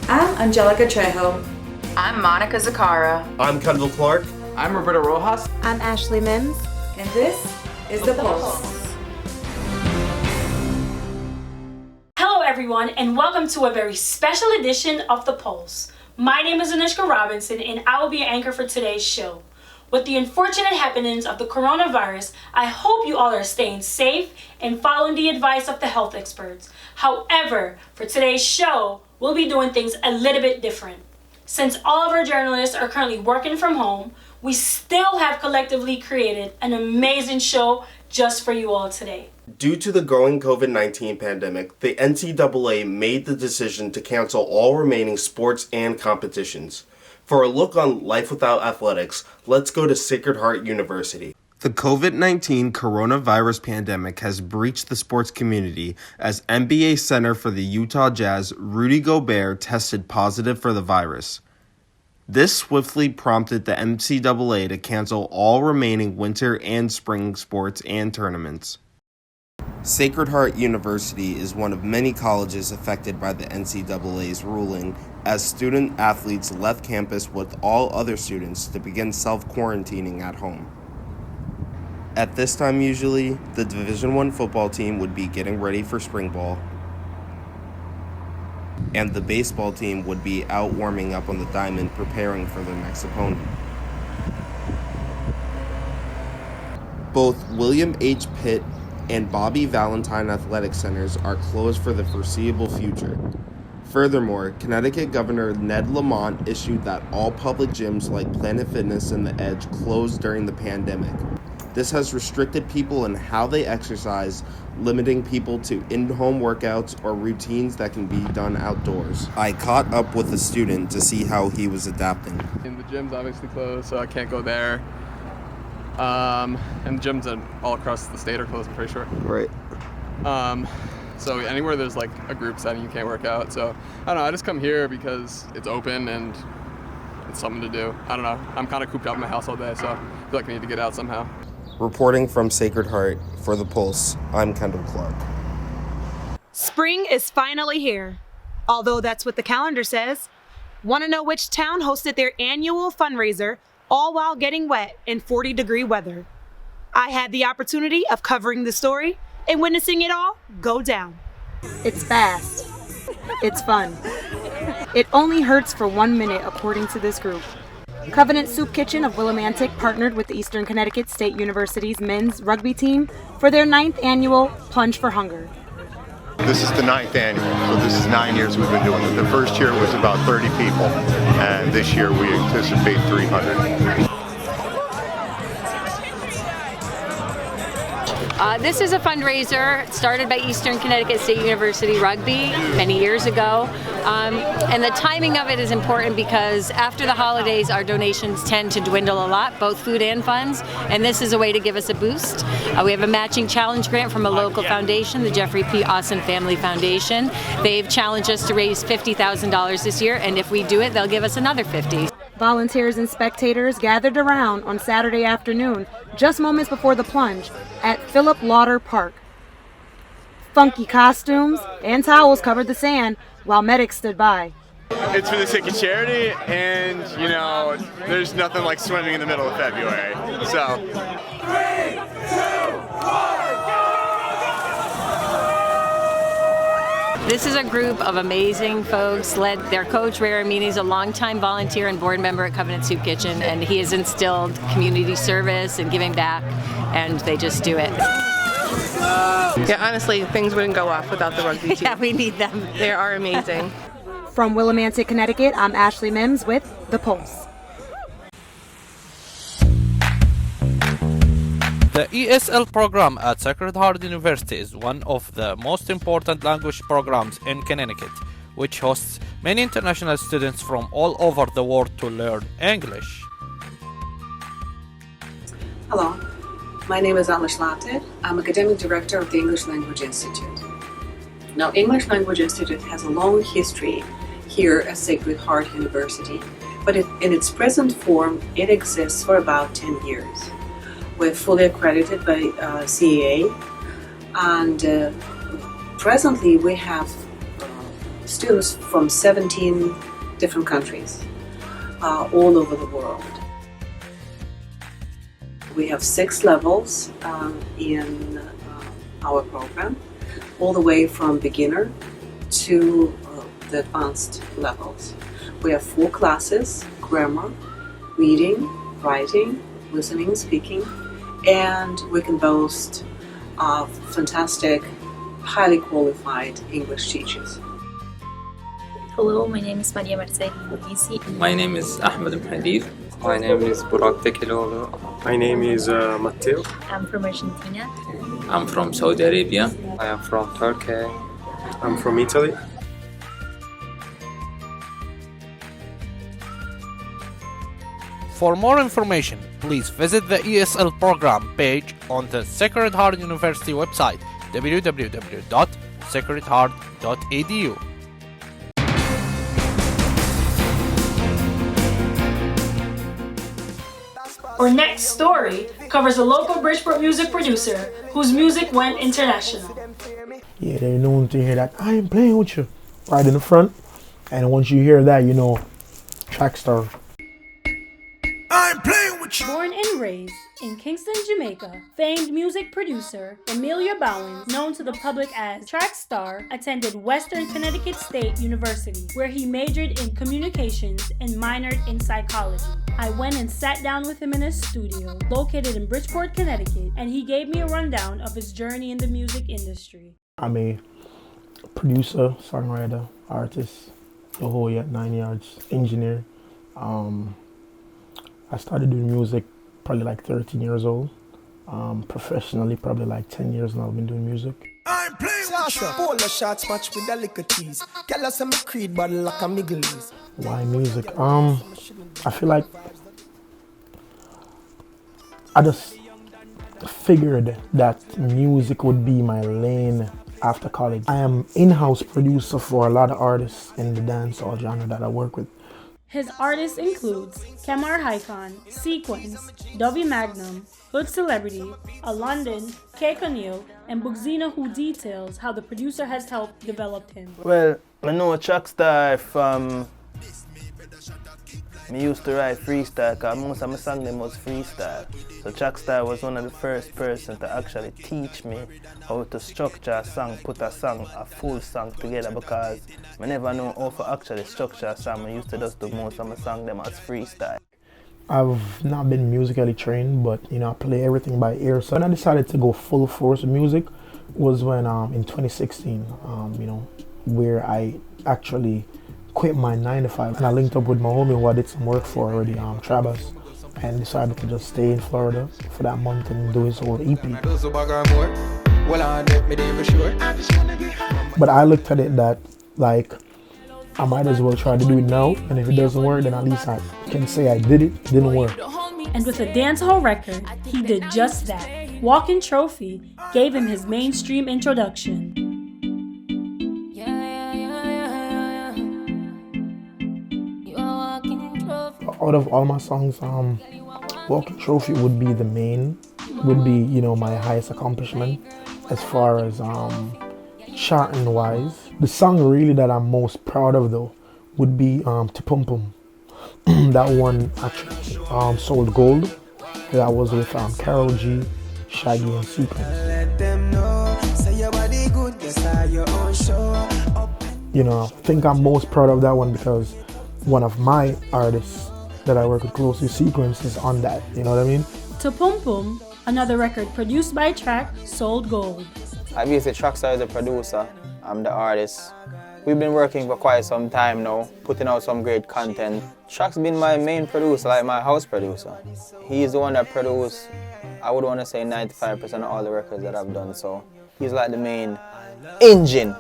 I'm Angelica Trejo. I'm Monica Zakara. I'm Kendall Clark. I'm Roberto Rojas. I'm Ashley Mims. And this is The Pulse. Hello everyone, and welcome to a very special edition of The Pulse. My name is Anushka Robinson, and I will be your anchor for today's show. With the unfortunate happenings of the coronavirus, I hope you all are staying safe and following the advice of the health experts. However, for today's show, we'll be doing things a little bit different. Since all of our journalists are currently working from home, we still have collectively created an amazing show just for you all today. Due to the growing COVID-19 pandemic, the NCAA made the decision to cancel all remaining sports and competitions. For a look on life without athletics, let's go to Sacred Heart University. The COVID-19 coronavirus pandemic has breached the sports community as NBA center for the Utah Jazz, Rudy Gobert, tested positive for the virus. This swiftly prompted the NCAA to cancel all remaining winter and spring sports and tournaments. Sacred Heart University is one of many colleges affected by the NCAA's ruling, as student athletes left campus with all other students to begin self-quarantining at home. At this time usually, the Division I football team would be getting ready for spring ball, and the baseball team would be out warming up on the diamond preparing for their next opponent. Both William H. Pitt and Bobby Valentine Athletic Centers are closed for the foreseeable future. Furthermore, Connecticut Governor Ned Lamont issued that all public gyms like Planet Fitness and The Edge closed during the pandemic. This has restricted people in how they exercise, limiting people to in-home workouts or routines that can be done outdoors. I caught up with a student to see how he was adapting. And the gym's obviously closed, so I can't go there. And gyms all across the state are closed, I'm pretty sure. Right. So anywhere there's like a group setting, you can't work out. So I don't know, I just come here because it's open and it's something to do. I don't know, I'm kind of cooped up in my house all day, so I feel like I need to get out somehow. Reporting from Sacred Heart for The Pulse, I'm Kendall Clark. Spring is finally here, although that's what the calendar says. Want to know which town hosted their annual fundraiser, all while getting wet in 40-degree weather? I had the opportunity of covering the story and witnessing it all go down. It's fast. It's fun. It only hurts for 1 minute, according to this group. Covenant Soup Kitchen of Willimantic partnered with the Eastern Connecticut State University's men's rugby team for their 9th annual Plunge For Hunger. This is the 9th annual, so this is 9 years we've been doing it. The first year was about 30 people, and this year we anticipate 300. This is a fundraiser started by Eastern Connecticut State University Rugby many years ago. And the timing of it is important because after the holidays, our donations tend to dwindle a lot, both food and funds, and this is a way to give us a boost. We have a matching challenge grant from a local foundation, the Jeffrey P. Austin Family Foundation. They've challenged us to raise $50,000 this year, and if we do it, they'll give us another $50,000. Volunteers and spectators gathered around on Saturday afternoon, just moments before the plunge, at Philip Lauder Park. Funky costumes and towels covered the sand while medics stood by. It's for the sake of charity, and you know, there's nothing like swimming in the middle of February. So. 3, 2, 1. This is a group of amazing folks. Their coach, Ray Armini, is a longtime volunteer and board member at Covenant Soup Kitchen, and he has instilled community service and giving back, and they just do it. Yeah, honestly, things wouldn't go off without the rugby team. Yeah, we need them. They are amazing. From Willimantic, Connecticut, I'm Ashley Mims with The Pulse. The ESL program at Sacred Heart University is one of the most important language programs in Connecticut, which hosts many international students from all over the world to learn English. Hello, my name is Alish Latte. I'm Academic Director of the English Language Institute. Now, English Language Institute has a long history here at Sacred Heart University, but in its present form, it exists for about 10 years. We're fully accredited by CAA, and presently we have students from 17 different countries, all over the world. We have 6 levels in our program, all the way from beginner to the advanced levels. We have 4 classes: grammar, reading, writing, listening, speaking, and we can boast of fantastic, highly qualified English teachers. Hello, my name is Maria Mercedes Bugisi. My name is Ahmed Mhadif. My name is Burak Tekiloğlu. My name is Matteo. I'm from Argentina. I'm from Saudi Arabia. I am from Turkey. I'm from Italy. For more information, please visit the ESL program page on the Sacred Heart University website, www.sacredheart.edu. Our next story covers a local Bridgeport music producer whose music went international. Yeah, they're known to hear that I am playing with you right in the front, and once you hear that, you know, track star. I'm playing with you. Born and raised in Kingston, Jamaica, famed music producer Amelia Bowens, known to the public as Track Star, attended Western Connecticut State University, where he majored in communications and minored in psychology. I went and sat down with him in his studio, located in Bridgeport, Connecticut, and he gave me a rundown of his journey in the music industry. I'm a producer, songwriter, artist, the whole 9 yards, engineer. I started doing music probably like 13 years old. Professionally, probably like 10 years now I've been doing music. I'm playing with you. Pull the shots match with the liquor tease. Girl, us a me creed, but like a migglies. Why music? I feel like I just figured that music would be my lane after college. I am in-house producer for a lot of artists in the dancehall genre that I work with. His artists includes Kamar Haikon, Sequence, Dovey Magnum, Hood Celebrity, A London, K. O'Neal, and Bugzina, who details how the producer has helped develop him. Well, I know Trackstar from I used to write freestyle, because most of my songs was freestyle. So Trackstar was one of the first person to actually teach me how to structure a song, put a full song together, because I never know how to actually structure a song. I used to just do most of my songs them as freestyle. I've not been musically trained, but I play everything by ear. So when I decided to go full force with music was when in 2016, where I actually quit my 9-to-5, and I linked up with my homie who I did some work for already, Travis, and decided to just stay in Florida for that month and do his whole EP. But I looked at it that, like, I might as well try to do it now, and if it doesn't work, then at least I can say I did it, it didn't work. And with a dancehall record, he did just that. Walking Trophy gave him his mainstream introduction. Out of all my songs, Walking Trophy would be the main, would be, my highest accomplishment as far as charting wise. The song really that I'm most proud of though would be To Pum Pum. That one actually sold gold. That was with Karol G, Shaggy and Sequence. I think I'm most proud of that one because one of my artists that I work with closely, Sequence, is on that, you know what I mean? To Pum Pum, another record produced by Track, sold gold. Obviously, Trackstar is the producer, I'm the artist. We've been working for quite some time now, putting out some great content. Track's been my main producer, like my house producer. He's the one that produced, I would want to say 95% of all the records that I've done, so he's like the main engine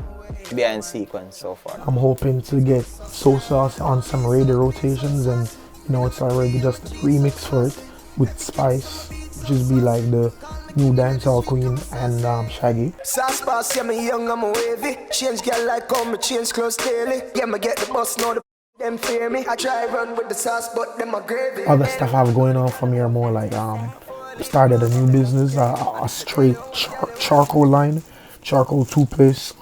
behind Sequence so far. I'm hoping to get So Sauce on some radio rotations, and it's already just a remix for it with Spice, which is be like the new dancehall queen, and Shaggy. Sauce boss, yeah, me young, I'm a wavy. Change girl like how me change clothes daily. Yeah, me get the bus, now them fear me. I try run with the sauce, but them a gravy. Other stuff I have going on from here more like started a new business, a straight charcoal line, charcoal toothpaste,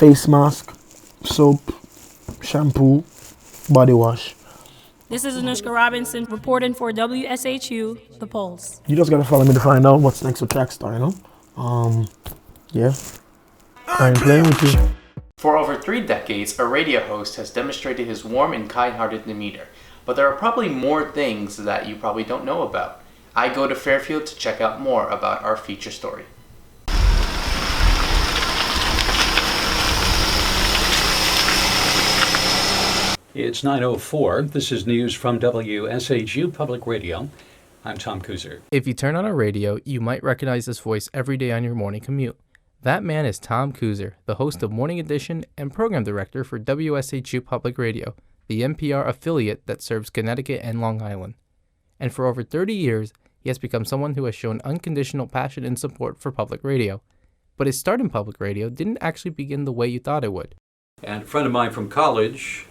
face mask, soap, shampoo, body wash. This is Anushka Robinson reporting for WSHU, The Pulse. You just gotta follow me to find out what's next with Trackstar, you know? Yeah. I ain't playing with you. For over 3 decades, a radio host has demonstrated his warm and kind-hearted demeanor, but there are probably more things that you probably don't know about. I go to Fairfield to check out more about our feature story. It's 9:04. This is news from WSHU Public Radio. I'm Tom Coozer. If you turn on a radio, you might recognize this voice every day on your morning commute. That man is Tom Coozer, the host of Morning Edition and program director for WSHU Public Radio, the NPR affiliate that serves Connecticut and Long Island. And for over 30 years, he has become someone who has shown unconditional passion and support for public radio. But his start in public radio didn't actually begin the way you thought it would. And a friend of mine from college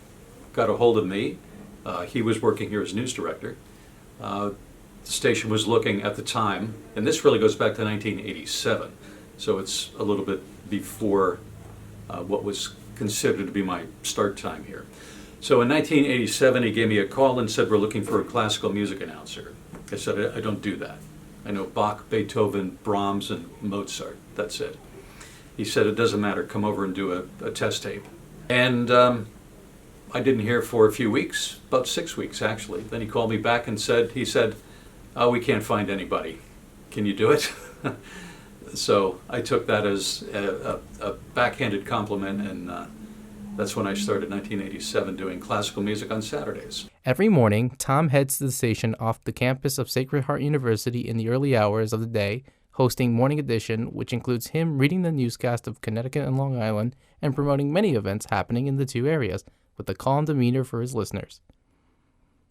got a hold of me. He was working here as news director. The station was looking at the time, and this really goes back to 1987, so it's a little bit before what was considered to be my start time here. So in 1987, he gave me a call and said, we're looking for a classical music announcer. I said, I don't do that. I know Bach, Beethoven, Brahms, and Mozart. That's it. He said, it doesn't matter. Come over and do a test tape. And I didn't hear for a few weeks, about 6 weeks actually. Then he called me back and said, we can't find anybody. Can you do it? So I took that as a backhanded compliment, and that's when I started 1987 doing classical music on Saturdays. Every morning, Tom heads to the station off the campus of Sacred Heart University in the early hours of the day, hosting Morning Edition, which includes him reading the newscast of Connecticut and Long Island and promoting many events happening in the two areas, with a calm demeanor for his listeners.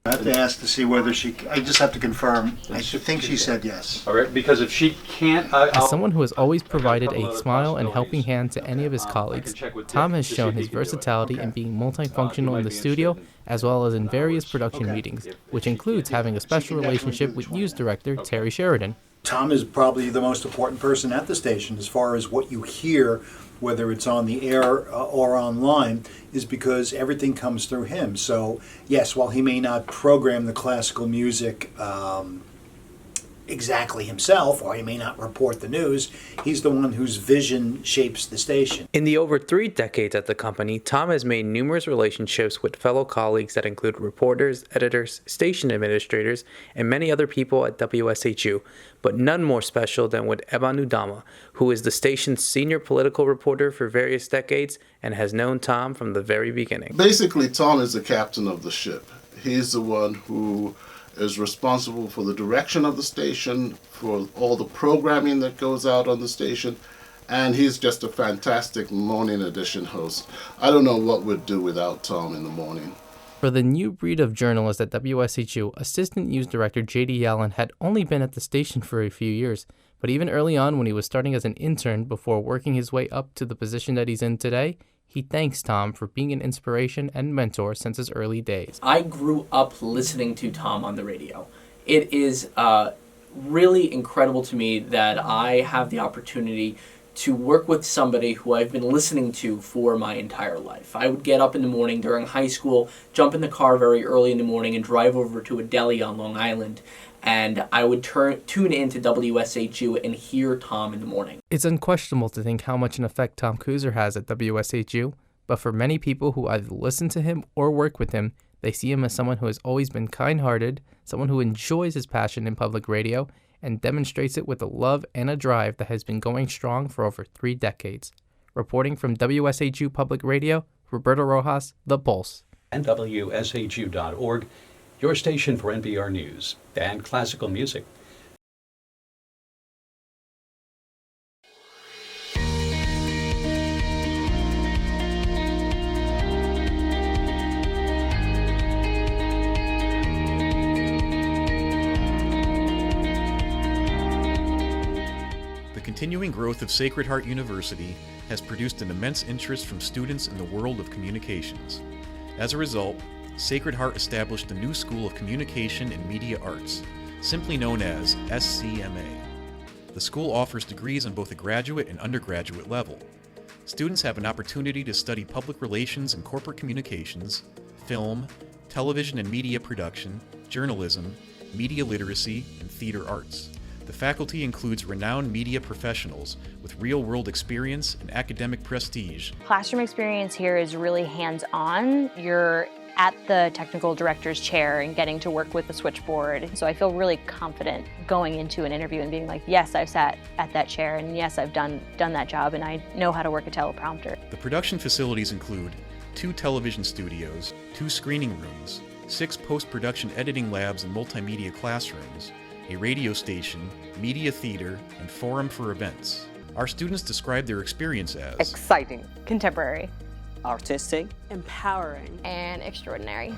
I have to ask to see whether I just have to confirm. I think she said yes. All right, because if she can't... As someone who has always provided a smile and helping hand to any of his colleagues, Tom has shown his versatility in being multifunctional in the studio as well as in various production meetings, which includes having a special relationship with news director Terry Sheridan. Tom is probably the most important person at the station as far as what you hear, whether it's on the air or online, is because everything comes through him. So yes, while he may not program the classical music exactly himself, or he may not report the news, he's the one whose vision shapes the station. In the over 3 decades at the company, Tom has made numerous relationships with fellow colleagues that include reporters, editors, station administrators, and many other people at WSHU, but none more special than with Ebanu Dama, who is the station's senior political reporter for various decades and has known Tom from the very beginning. Basically, Tom is the captain of the ship. He's the one who is responsible for the direction of the station, for all the programming that goes out on the station, and he's just a fantastic Morning Edition host. I don't know what we'd do without Tom in the morning. For the new breed of journalists at WSHU, Assistant News Director J.D. Allen had only been at the station for a few years, but even early on when he was starting as an intern before working his way up to the position that he's in today, he thanks Tom for being an inspiration and mentor since his early days. I grew up listening to Tom on the radio. It is really incredible to me that I have the opportunity to work with somebody who I've been listening to for my entire life. I would get up in the morning during high school, jump in the car very early in the morning and drive over to a deli on Long Island, and I would tune into WSHU and hear Tom in the morning. It's unquestionable to think how much an effect Tom Coozer has at WSHU, but for many people who either listen to him or work with him, they see him as someone who has always been kind-hearted, someone who enjoys his passion in public radio, and demonstrates it with a love and a drive that has been going strong for over 3 decades. Reporting from WSHU Public Radio, Roberto Rojas, The Pulse. And WSHU.org, your station for NPR News and classical music. The continuing growth of Sacred Heart University has produced an immense interest from students in the world of communications. As a result, Sacred Heart established a new School of Communication and Media Arts, simply known as SCMA. The school offers degrees on both a graduate and undergraduate level. students have an opportunity to study public relations and corporate communications, film, television and media production, journalism, media literacy, and theater arts. The faculty includes renowned media professionals with real-world experience and academic prestige. Classroom experience here is really hands-on. You're at the technical director's chair and getting to work with the switchboard. So I feel really confident going into an interview and being like, yes, I've sat at that chair, and yes, I've done that job, and I know how to work a teleprompter. The production facilities include 2 television studios, 2 screening rooms, 6 post-production editing labs and multimedia classrooms, a radio station, media theater, and forum for events. Our students describe their experience as exciting, contemporary, artistic, empowering, and extraordinary.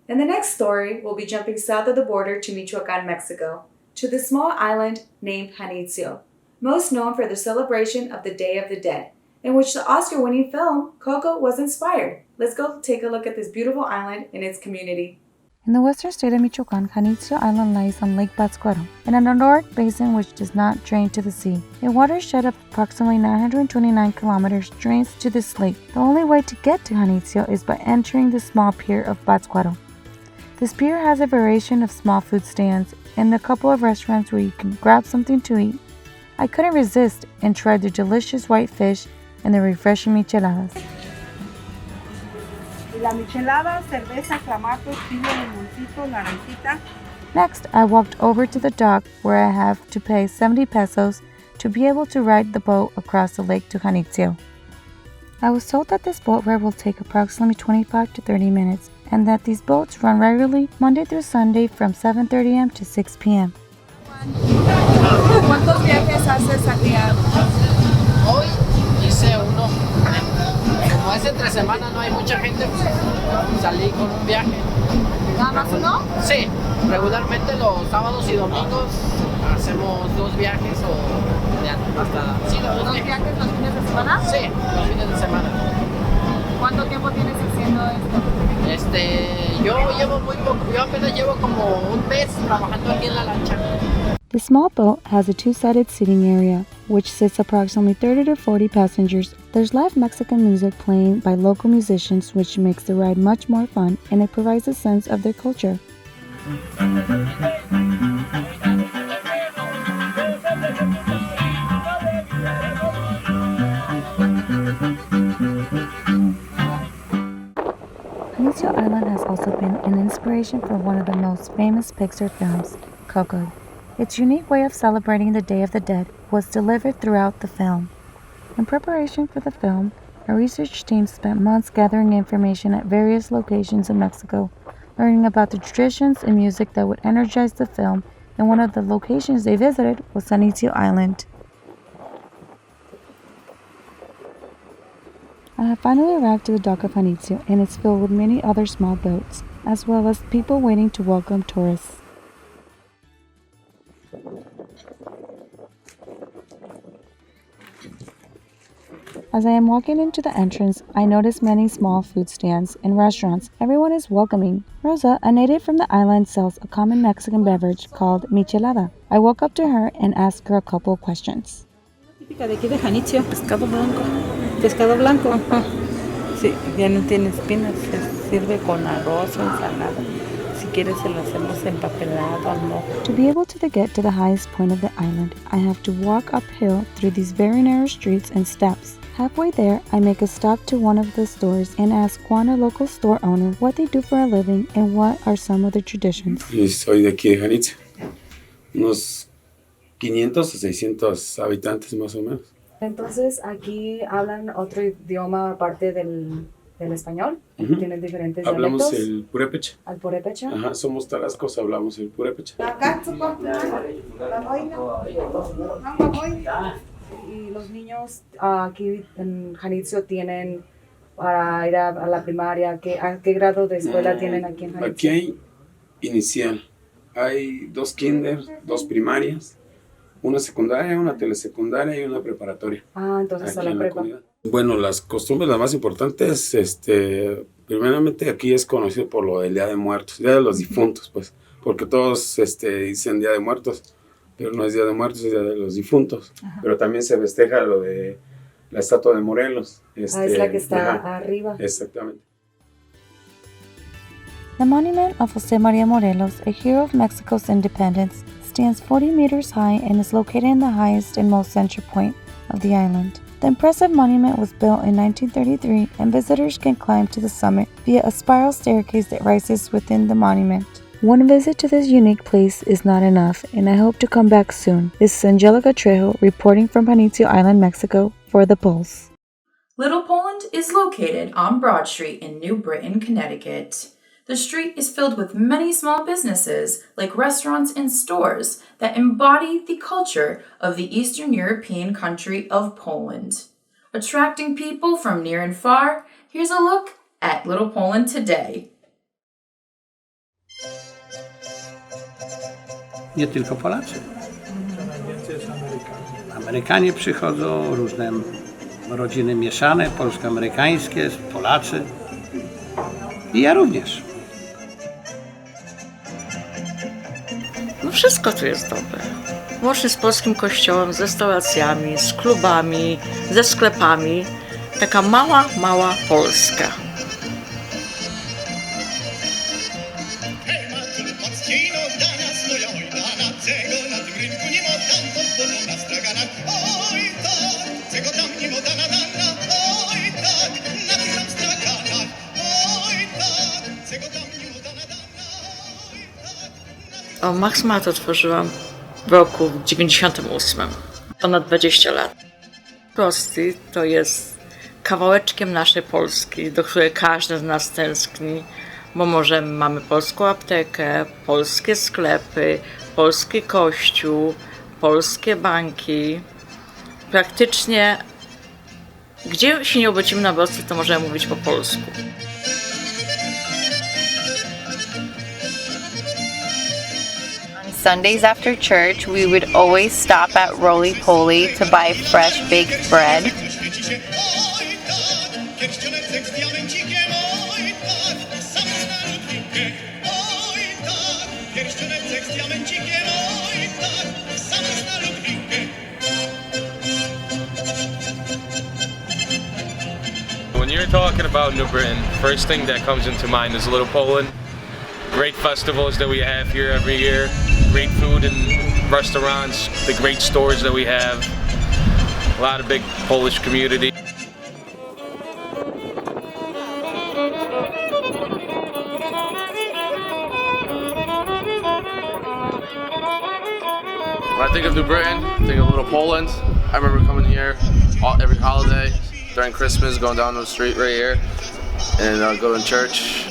In the next story, we'll be jumping south of the border to Michoacan, Mexico, to the small island named Janitzio, most known for the celebration of the Day of the Dead, in which the Oscar-winning film Coco was inspired. Let's go take a look at this beautiful island and its community. In the western state of Michoacan, Janitzio Island lies on Lake Pátzcuaro, in an historic basin which does not drain to the sea. A watershed of approximately 929 kilometers drains to this lake. The only way to get to Janitzio is by entering the small pier of Pátzcuaro. This pier has a variation of small food stands and a couple of restaurants where you can grab something to eat. I couldn't resist and tried the delicious white fish and the refreshing micheladas. La michelada, cerveza, clamato, chile, limoncito, naranjita. Next, I walked over to the dock where I have to pay 70 pesos to be able to ride the boat across the lake to Janitzio. I was told that this boat ride will take approximately 25 to 30 minutes and that these boats run regularly Monday through Sunday from 7:30 a.m. to 6 p.m. ¿Cuántos viajes haces al día? Hoy hice uno. Como es entre semana, no hay mucha gente, pues salí con un viaje. ¿Nada más uno? Sí, regularmente los sábados y domingos hacemos 2 viajes o hasta... Sí, ¿2 viajes los fines de semana? Sí, los fines de semana. ¿Cuánto tiempo tienes haciendo esto? Yo llevo muy poco, yo apenas llevo como un mes trabajando aquí en la lancha. The small boat has a 2-sided seating area, which sits approximately 30 to 40 passengers. There's live Mexican music playing by local musicians, which makes the ride much more fun, and it provides a sense of their culture. Janitzio Island has also been an inspiration for one of the most famous Pixar films, Coco. Its unique way of celebrating the Day of the Dead was delivered throughout the film. In preparation for the film, a research team spent months gathering information at various locations in Mexico, learning about the traditions and music that would energize the film, and one of the locations they visited was Janitzio Island. I have finally arrived to the dock of Janitzio, and it's filled with many other small boats, as well as people waiting to welcome tourists. As I am walking into the entrance, I notice many small food stands and restaurants. Everyone is welcoming. Rosa, a native from the island, sells a common Mexican beverage called michelada. I walk up to her and ask her a couple of questions. Típica de aquí de Janitzio, pescado blanco. Pescado blanco. Sí, ya no tiene espinas, se sirve con arroz o ensalada. Si quieres se lo hacemos empapelado al mojo. To be able to get to the highest point of the island, I have to walk uphill through these very narrow streets and steps. Halfway there, I make a stop to one of the stores and ask Juan, a local store owner, what they do for a living and what are some of their traditions. Soy de aquí de Janitzio, unos 500 o 600 habitantes más o menos. Entonces, aquí hablan otro idioma aparte del español. Tienen diferentes hablamos dialectos. El purépecha. ¿Al purépecha? Ajá, somos tarascos, hablamos el purépecha. Y los niños aquí en Janitzio tienen para ir a la primaria. ¿A qué grado de escuela tienen aquí en Janitzio? Aquí hay inicial. Hay 2 kinder, 2 primarias, una secundaria, una telesecundaria y una preparatoria. Entonces a la prepa. Bueno, las costumbres, las más importantes, Primeramente aquí es conocido por lo del Día de Muertos, Día de los Difuntos, pues, porque todos dicen Día de Muertos, pero no es Día de Muertos, es Día de los Difuntos. Ajá. Pero también se festeja lo de la estatua de Morelos. Es la que está arriba. Exactamente. The monument of José María Morelos, a hero of Mexico's independence, stands 40 meters high and is located in the highest and most central point of the island. The impressive monument was built in 1933, and visitors can climb to the summit via a spiral staircase that rises within the monument. One visit to this unique place is not enough, and I hope to come back soon. This is Angelica Trejo reporting from Janitzio Island, Mexico, for The Pulse. Little Poland is located on Broad Street in New Britain, Connecticut. The street is filled with many small businesses, like restaurants and stores, that embody the culture of the Eastern European country of Poland. Attracting people from near and far, here's a look at Little Poland today. Nie tylko Polacy. Amerykanie przychodzą, różne rodziny mieszane, polsko-amerykańskie, Polacy. I ja również. No wszystko tu jest dobre. Łącznie z polskim kościołem, z restauracjami, z klubami, ze sklepami. Taka mała, mała Polska. O, Max Mart otworzyłam w roku 98, ponad 20 lat. Prosty to jest kawałeczkiem naszej Polski, do której każdy z nas tęskni, bo mamy polską aptekę, polskie sklepy, polski kościół, polskie banki. Praktycznie gdzie się nie obrócimy na Polsce, to możemy mówić po polsku. Sundays after church, we would always stop at Roly Poly to buy fresh baked bread. When you're talking about New Britain, first thing that comes into mind is Little Poland. Great festivals that we have here every year, great food and restaurants, the great stores that we have, a lot of big Polish community. When I think of New Britain, I think of Little Poland. I remember coming here every holiday, during Christmas, going down the street right here and going to church.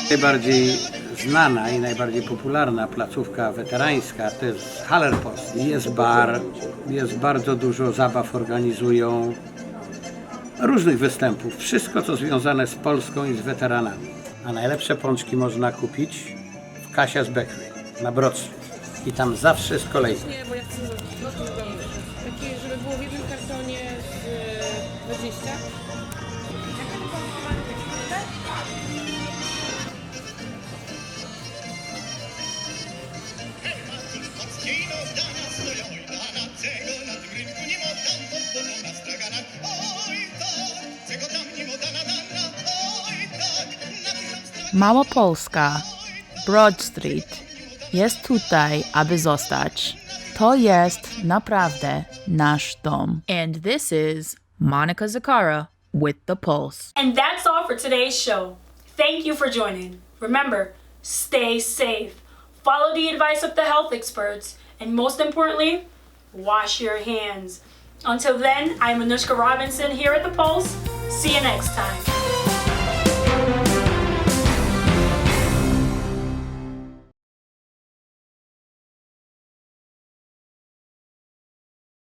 Najbardziej znana i najbardziej popularna placówka weterańska to jest Hallerpost. Jest bar, jest bardzo dużo zabaw, organizują różnych występów. Wszystko co związane z Polską i z weteranami. A najlepsze pączki można kupić w Kasia's Bakery na Broad Street. I tam zawsze jest kolejka. Nie, bo ja chcę takie, żeby było w jednym kartonie 20. Małopolska, Broad Street, jest tutaj, aby zostać. To jest naprawdę nasz dom. And this is Monica Zakara with The Pulse. And that's all for today's show. Thank you for joining. Remember, stay safe. Follow the advice of the health experts. And most importantly, wash your hands. Until then, I'm Anushka Robinson here at The Pulse. See you next time.